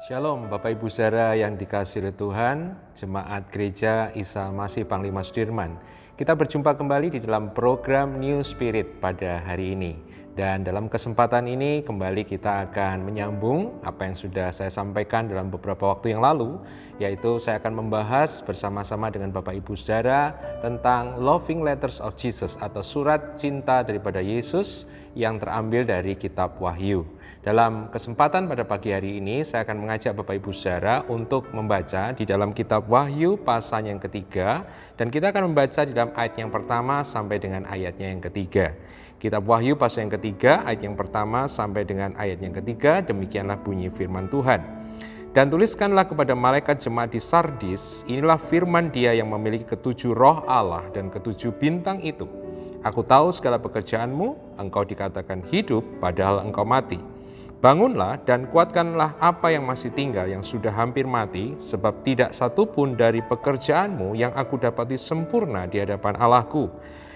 Shalom Bapak Ibu Saudara yang dikasihi oleh Tuhan, Jemaat Gereja Isa Masih Panglima Sudirman. Kita berjumpa kembali di dalam program New Spirit pada hari ini. Dan dalam kesempatan ini kembali kita akan menyambung apa yang sudah saya sampaikan dalam beberapa waktu yang lalu, yaitu saya akan membahas bersama-sama dengan Bapak Ibu Saudara tentang Loving Letters of Jesus atau surat cinta daripada Yesus yang terambil dari kitab Wahyu. Dalam kesempatan pada pagi hari ini saya akan mengajak Bapak Ibu Saudara untuk membaca di dalam kitab Wahyu pasal yang ketiga, dan kita akan membaca di dalam ayat yang pertama sampai dengan ayatnya yang ketiga. Kitab Wahyu pasal yang ketiga, ayat yang pertama sampai dengan ayat yang ketiga, demikianlah bunyi firman Tuhan. Dan tuliskanlah kepada malaikat jemaat di Sardis, inilah firman Dia yang memiliki ketujuh roh Allah dan ketujuh bintang itu. Aku tahu segala pekerjaanmu, engkau dikatakan hidup padahal engkau mati. Bangunlah dan kuatkanlah apa yang masih tinggal yang sudah hampir mati, sebab tidak satu pun dari pekerjaanmu yang aku dapati sempurna di hadapan Allahku.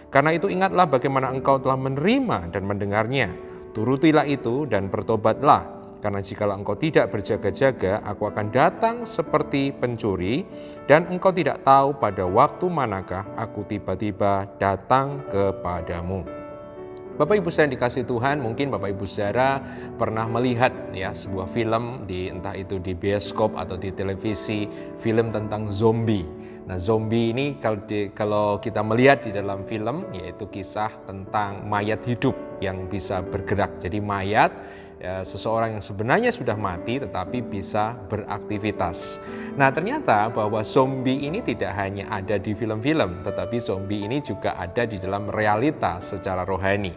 Karena itu ingatlah bagaimana engkau telah menerima dan mendengarnya. Turutilah itu dan bertobatlah. Karena jikalau engkau tidak berjaga-jaga, aku akan datang seperti pencuri, dan engkau tidak tahu pada waktu manakah aku tiba-tiba datang kepadamu. Bapak Ibu Saudara yang dikasihi Tuhan, mungkin Bapak Ibu Saudara pernah melihat sebuah film entah itu di bioskop atau di televisi, film tentang zombie. Nah, zombie ini kalau kita melihat di dalam film, yaitu kisah tentang mayat hidup yang bisa bergerak. Jadi mayat seseorang yang sebenarnya sudah mati tetapi bisa beraktivitas. Nah, ternyata bahwa zombie ini tidak hanya ada di film-film, tetapi zombie ini juga ada di dalam realita secara rohani.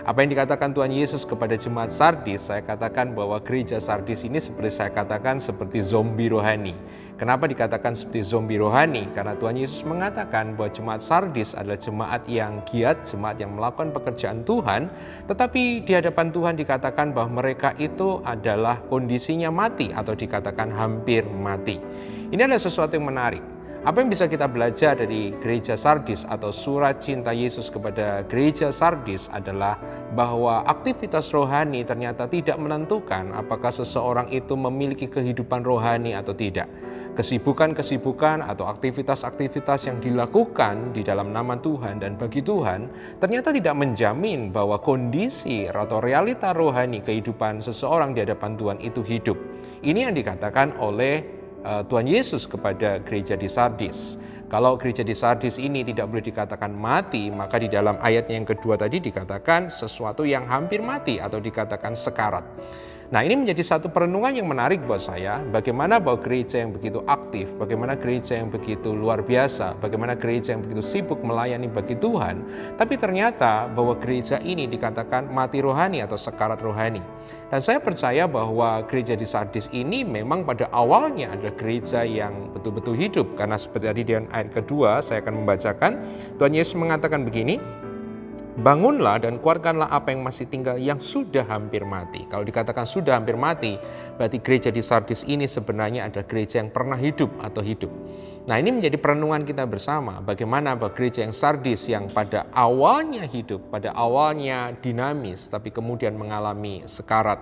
Apa yang dikatakan Tuhan Yesus kepada jemaat Sardis, saya katakan bahwa gereja Sardis ini seperti zombie rohani. Kenapa dikatakan seperti zombie rohani? Karena Tuhan Yesus mengatakan bahwa jemaat Sardis adalah jemaat yang giat, jemaat yang melakukan pekerjaan Tuhan, tetapi di hadapan Tuhan dikatakan bahwa mereka itu adalah kondisinya mati atau dikatakan hampir mati. Ini adalah sesuatu yang menarik. Apa yang bisa kita belajar dari gereja Sardis atau surat cinta Yesus kepada gereja Sardis adalah bahwa aktivitas rohani ternyata tidak menentukan apakah seseorang itu memiliki kehidupan rohani atau tidak. Kesibukan-kesibukan atau aktivitas-aktivitas yang dilakukan di dalam nama Tuhan dan bagi Tuhan ternyata tidak menjamin bahwa kondisi atau realita rohani kehidupan seseorang di hadapan Tuhan itu hidup. Ini yang dikatakan oleh Tuhan Yesus kepada gereja di Sardis. Kalau gereja di Sardis ini tidak boleh dikatakan mati, maka di dalam ayatnya yang kedua tadi dikatakan sesuatu yang hampir mati atau dikatakan sekarat. Nah, ini menjadi satu perenungan yang menarik buat saya, bagaimana bahwa gereja yang begitu aktif, bagaimana gereja yang begitu luar biasa, bagaimana gereja yang begitu sibuk melayani bagi Tuhan, tapi ternyata bahwa gereja ini dikatakan mati rohani atau sekarat rohani. Dan saya percaya bahwa gereja di Sardis ini memang pada awalnya adalah gereja yang betul-betul hidup, karena seperti tadi di ayat kedua saya akan membacakan, Tuhan Yesus mengatakan begini, bangunlah dan kuatkanlah apa yang masih tinggal yang sudah hampir mati. Kalau dikatakan sudah hampir mati, berarti gereja di Sardis ini sebenarnya adalah gereja yang pernah hidup atau hidup. Nah, ini menjadi perenungan kita bersama, bagaimana bahwa gereja yang Sardis yang pada awalnya hidup, pada awalnya dinamis, tapi kemudian mengalami sekarat.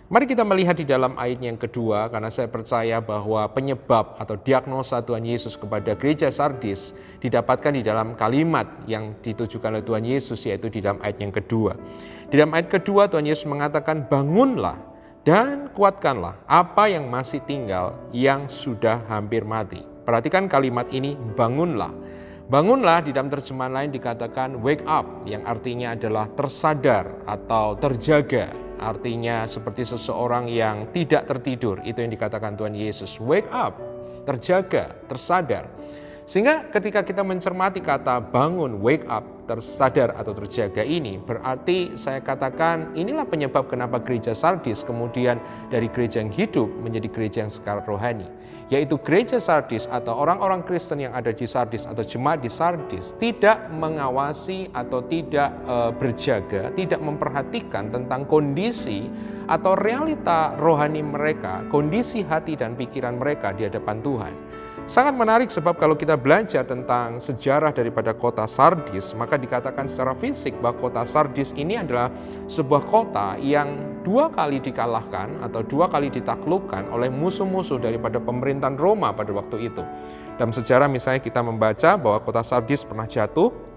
Mari kita melihat di dalam ayatnya yang kedua, karena saya percaya bahwa penyebab atau diagnosa Tuhan Yesus kepada gereja Sardis didapatkan di dalam kalimat yang ditujukan oleh Tuhan Yesus, yaitu di dalam ayat yang kedua. Di dalam ayat kedua Tuhan Yesus mengatakan, bangunlah dan kuatkanlah apa yang masih tinggal yang sudah hampir mati. Perhatikan kalimat ini, bangunlah. Bangunlah di dalam terjemahan lain dikatakan wake up, yang artinya adalah tersadar atau terjaga. Artinya seperti seseorang yang tidak tertidur, itu yang dikatakan Tuhan Yesus. Wake up, terjaga, tersadar. Sehingga ketika kita mencermati kata bangun, wake up, tersadar atau terjaga ini, berarti saya katakan inilah penyebab kenapa gereja Sardis kemudian dari gereja yang hidup menjadi gereja yang sekarat rohani. Yaitu gereja Sardis atau orang-orang Kristen yang ada di Sardis atau jemaat di Sardis tidak mengawasi atau tidak berjaga, tidak memperhatikan tentang kondisi atau realita rohani mereka, kondisi hati dan pikiran mereka di hadapan Tuhan. Sangat menarik sebab kalau kita belajar tentang sejarah daripada kota Sardis, maka dikatakan secara fisik bahwa kota Sardis ini adalah sebuah kota yang 2 kali dikalahkan atau 2 kali ditaklukkan oleh musuh-musuh daripada pemerintahan Roma pada waktu itu. Dalam sejarah misalnya kita membaca bahwa kota Sardis pernah jatuh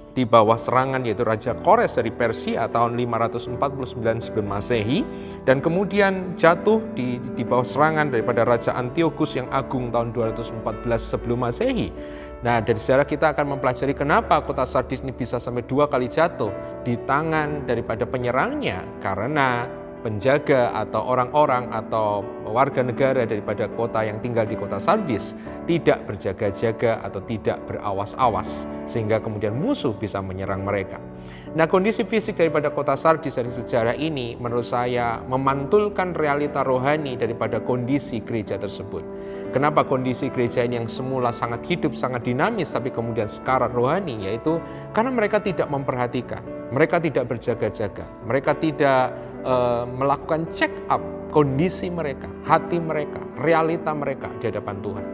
di bawah serangan yaitu Raja Kores dari Persia tahun 549 sebelum Masehi, dan kemudian jatuh di bawah serangan daripada Raja Antiochus yang agung tahun 214 sebelum Masehi. Nah, dari sejarah kita akan mempelajari kenapa kota Sardis ini bisa sampai 2 kali jatuh di tangan daripada penyerangnya, karena penjaga atau orang-orang atau warga negara daripada kota yang tinggal di kota Sardis tidak berjaga-jaga atau tidak berawas-awas, sehingga kemudian musuh bisa menyerang mereka. Nah, kondisi fisik daripada kota Sardis dari sejarah ini menurut saya memantulkan realita rohani daripada kondisi gereja tersebut. Kenapa kondisi gereja ini yang semula sangat hidup, sangat dinamis, tapi kemudian sekarat rohani, yaitu karena mereka tidak memperhatikan, mereka tidak berjaga-jaga, mereka tidak melakukan check up kondisi mereka, hati mereka, realita mereka di hadapan Tuhan.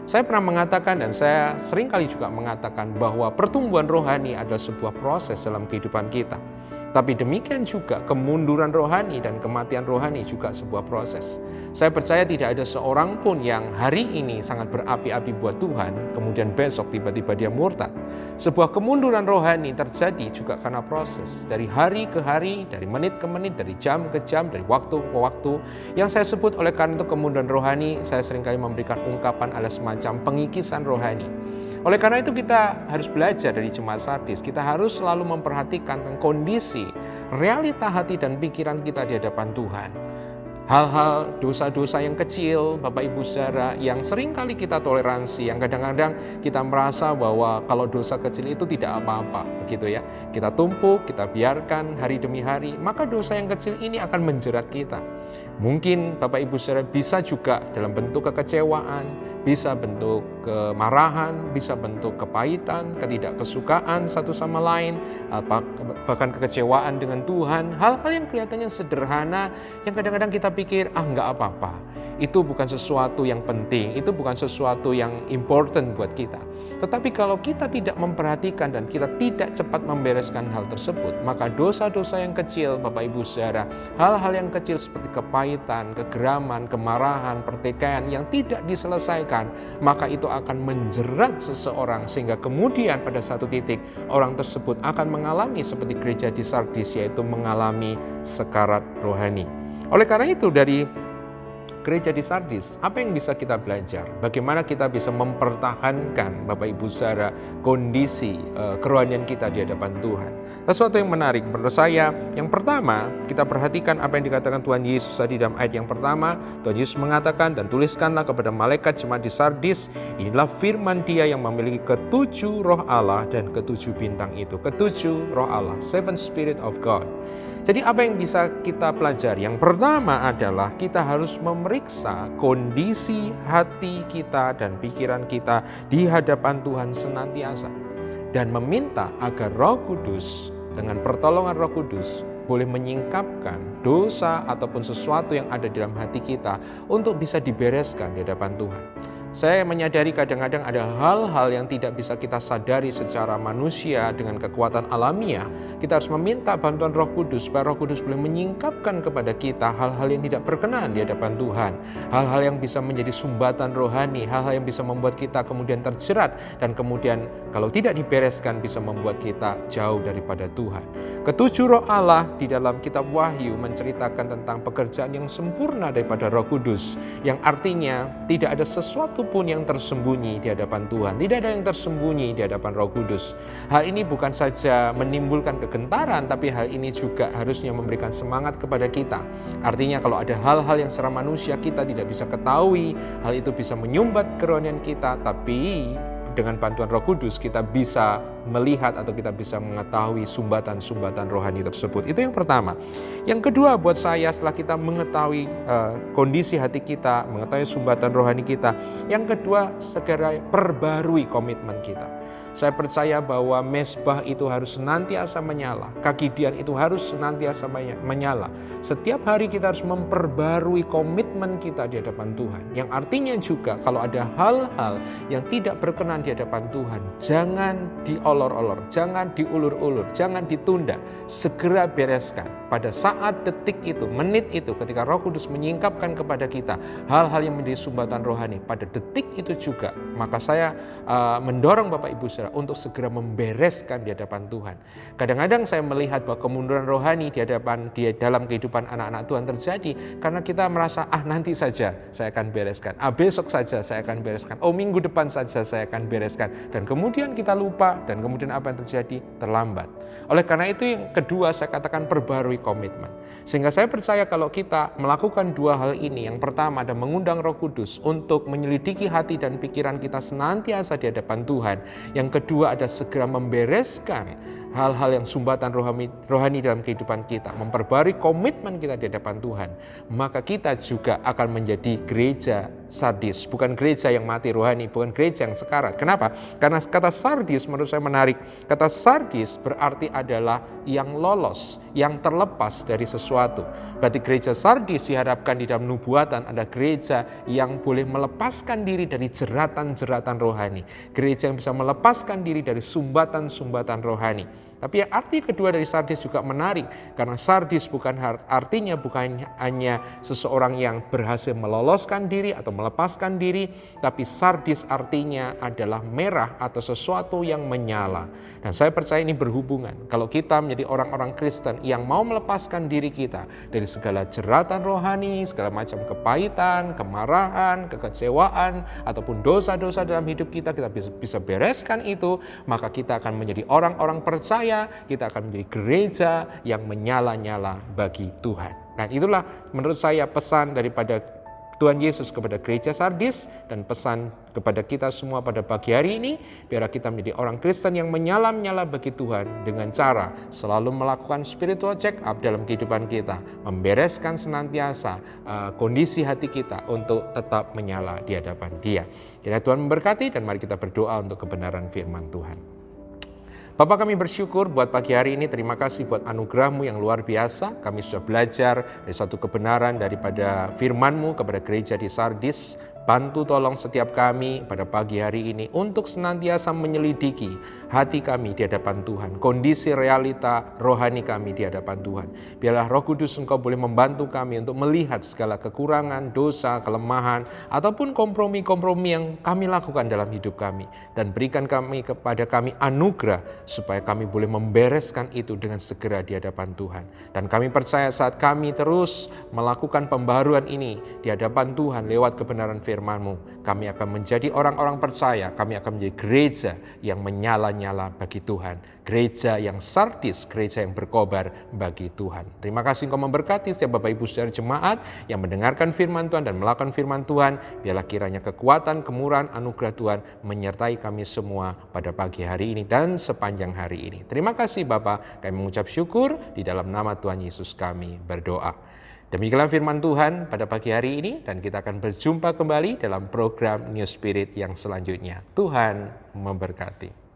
Saya pernah mengatakan dan saya sering kali juga mengatakan bahwa pertumbuhan rohani adalah sebuah proses dalam kehidupan kita. Tapi demikian juga kemunduran rohani dan kematian rohani juga sebuah proses. Saya percaya tidak ada seorang pun yang hari ini sangat berapi-api buat Tuhan, kemudian besok tiba-tiba dia murtad. Sebuah kemunduran rohani terjadi juga karena proses. Dari hari ke hari, dari menit ke menit, dari jam ke jam, dari waktu ke waktu. Yang saya sebut oleh karena itu kemunduran rohani, saya seringkali memberikan ungkapan ada semacam pengikisan rohani. Oleh karena itu kita harus belajar dari jemaat Sardis, kita harus selalu memperhatikan kondisi, realita hati dan pikiran kita di hadapan Tuhan. Hal-hal dosa-dosa yang kecil, Bapak Ibu Saudara, yang sering kali kita toleransi, yang kadang-kadang kita merasa bahwa kalau dosa kecil itu tidak apa-apa, begitu ya. Kita tumpuk, kita biarkan hari demi hari, maka dosa yang kecil ini akan menjerat kita. Mungkin Bapak Ibu Saudara bisa juga dalam bentuk kekecewaan, bisa bentuk kemarahan, bisa bentuk kepahitan, ketidakkesukaan satu sama lain, bahkan kekecewaan dengan Tuhan. Hal-hal yang kelihatannya sederhana, yang kadang-kadang kita pikir, nggak apa-apa. Itu bukan sesuatu yang penting, itu bukan sesuatu yang important buat kita. Tetapi kalau kita tidak memperhatikan dan kita tidak cepat membereskan hal tersebut, maka dosa-dosa yang kecil, Bapak Ibu Saudara, hal-hal yang kecil seperti kepahitan, kegeraman, kemarahan, pertikaian yang tidak diselesaikan, maka itu akan menjerat seseorang sehingga kemudian pada satu titik orang tersebut akan mengalami seperti gereja di Sardis, yaitu mengalami sekarat rohani. Oleh karena itu dari gereja di Sardis, apa yang bisa kita belajar? Bagaimana kita bisa mempertahankan Bapak Ibu Saudara kondisi kerohanian kita di hadapan Tuhan? Sesuatu yang menarik menurut saya, yang pertama kita perhatikan apa yang dikatakan Tuhan Yesus tadi dalam ayat yang pertama. Tuhan Yesus mengatakan, dan tuliskanlah kepada malaikat jemaat di Sardis, inilah firman Dia yang memiliki ketujuh roh Allah dan ketujuh bintang itu. Ketujuh roh Allah, seven spirit of God. Jadi apa yang bisa kita pelajari? Yang pertama adalah kita harus memeriksa kondisi hati kita dan pikiran kita di hadapan Tuhan senantiasa. Dan meminta agar Roh Kudus dengan pertolongan Roh Kudus boleh menyingkapkan dosa ataupun sesuatu yang ada dalam hati kita untuk bisa dibereskan di hadapan Tuhan. Saya menyadari kadang-kadang ada hal-hal yang tidak bisa kita sadari secara manusia dengan kekuatan alamiah. Kita harus meminta bantuan Roh Kudus supaya Roh Kudus boleh menyingkapkan kepada kita hal-hal yang tidak berkenan di hadapan Tuhan. Hal-hal yang bisa menjadi sumbatan rohani, hal-hal yang bisa membuat kita kemudian terjerat dan kemudian kalau tidak dibereskan bisa membuat kita jauh daripada Tuhan. Ketujuh roh Allah di dalam kitab Wahyu menceritakan tentang pekerjaan yang sempurna daripada Roh Kudus, yang artinya tidak ada sesuatu pun yang tersembunyi di hadapan Tuhan. Tidak ada yang tersembunyi di hadapan Roh Kudus. Hal ini bukan saja menimbulkan kegentaran, tapi hal ini juga harusnya memberikan semangat kepada kita. Artinya kalau ada hal-hal yang secara manusia kita tidak bisa ketahui, hal itu bisa menyumbat kerohanian kita, tapi dengan bantuan Roh Kudus kita bisa melihat atau kita bisa mengetahui sumbatan-sumbatan rohani tersebut. Itu yang pertama. Yang kedua buat saya, setelah kita mengetahui kondisi hati kita, mengetahui sumbatan rohani kita, yang kedua segera perbarui komitmen kita. Saya percaya bahwa mezbah itu harus senantiasa menyala, kakidian itu harus senantiasa menyala. Setiap hari kita harus memperbarui komitmen komitmen kita di hadapan Tuhan. Yang artinya juga kalau ada hal-hal yang tidak berkenan di hadapan Tuhan, jangan diolor-olor, jangan diulur-ulur, jangan ditunda, segera bereskan. Pada saat detik itu, menit itu, ketika Roh Kudus menyingkapkan kepada kita hal-hal yang menjadi sumbatan rohani, pada detik itu juga, maka saya mendorong Bapak Ibu Saudara untuk segera membereskan di hadapan Tuhan. Kadang-kadang saya melihat bahwa kemunduran rohani di dalam kehidupan anak-anak Tuhan terjadi karena kita merasa nanti saja saya akan bereskan, besok saja saya akan bereskan, minggu depan saja saya akan bereskan, dan kemudian kita lupa, dan kemudian apa yang terjadi? Terlambat. Oleh karena itu yang kedua saya katakan perbarui komitmen. Sehingga saya percaya kalau kita melakukan dua hal ini, yang pertama ada mengundang Roh Kudus untuk menyelidiki hati dan pikiran kita senantiasa di hadapan Tuhan. Yang kedua ada segera membereskan hal-hal yang sumbatan rohani dalam kehidupan kita, memperbarui komitmen kita di hadapan Tuhan, maka kita juga akan menjadi gereja sardis, bukan gereja yang mati rohani, bukan gereja yang sekarat. Kenapa? Karena kata sardis menurut saya menarik. Kata sardis berarti adalah yang lolos, yang terlepas dari sesuatu. Berarti gereja sardis diharapkan di dalam nubuatan ada gereja yang boleh melepaskan diri dari jeratan-jeratan rohani, gereja yang bisa melepaskan diri dari sumbatan-sumbatan rohani. Tapi yang arti kedua dari sardis juga menarik, karena sardis artinya bukan hanya seseorang yang berhasil meloloskan diri atau melepaskan diri, tapi sardis artinya adalah merah atau sesuatu yang menyala. Dan saya percaya ini berhubungan. Kalau kita menjadi orang-orang Kristen yang mau melepaskan diri kita dari segala jeratan rohani, segala macam kepahitan, kemarahan, kekecewaan, ataupun dosa-dosa dalam hidup kita bisa bereskan itu, maka kita akan menjadi orang-orang percaya, kita akan menjadi gereja yang menyala-nyala bagi Tuhan. Dan itulah menurut saya pesan daripada Tuhan Yesus kepada gereja sardis, dan pesan kepada kita semua pada pagi hari ini, biar kita menjadi orang Kristen yang menyala-nyala bagi Tuhan dengan cara selalu melakukan spiritual check up dalam kehidupan kita, membereskan senantiasa kondisi hati kita untuk tetap menyala di hadapan Dia. Kiranya Tuhan memberkati, dan mari kita berdoa untuk kebenaran firman Tuhan. Bapa, kami bersyukur buat pagi hari ini, terima kasih buat anugerah-Mu yang luar biasa. Kami sudah belajar dari satu kebenaran daripada firman-Mu kepada gereja di Sardis. Bantu tolong setiap kami pada pagi hari ini untuk senantiasa menyelidiki hati kami di hadapan Tuhan, kondisi realita rohani kami di hadapan Tuhan. Biarlah Roh Kudus Engkau boleh membantu kami untuk melihat segala kekurangan, dosa, kelemahan, ataupun kompromi-kompromi yang kami lakukan dalam hidup kami. Dan berikan kepada kami anugerah supaya kami boleh membereskan itu dengan segera di hadapan Tuhan. Dan kami percaya saat kami terus melakukan pembaharuan ini di hadapan Tuhan lewat kebenaran firman-Mu, kami akan menjadi orang-orang percaya, kami akan menjadi gereja yang menyala-nyala bagi Tuhan, gereja yang sardis, gereja yang berkobar bagi Tuhan. Terima kasih Engkau memberkati setiap Bapak Ibu Saudara jemaat yang mendengarkan firman Tuhan dan melakukan firman Tuhan. Biarlah kiranya kekuatan, kemurahan, anugerah Tuhan menyertai kami semua pada pagi hari ini dan sepanjang hari ini. Terima kasih Bapa, kami mengucap syukur di dalam nama Tuhan Yesus kami berdoa. Demikianlah firman Tuhan pada pagi hari ini, dan kita akan berjumpa kembali dalam program New Spirit yang selanjutnya. Tuhan memberkati.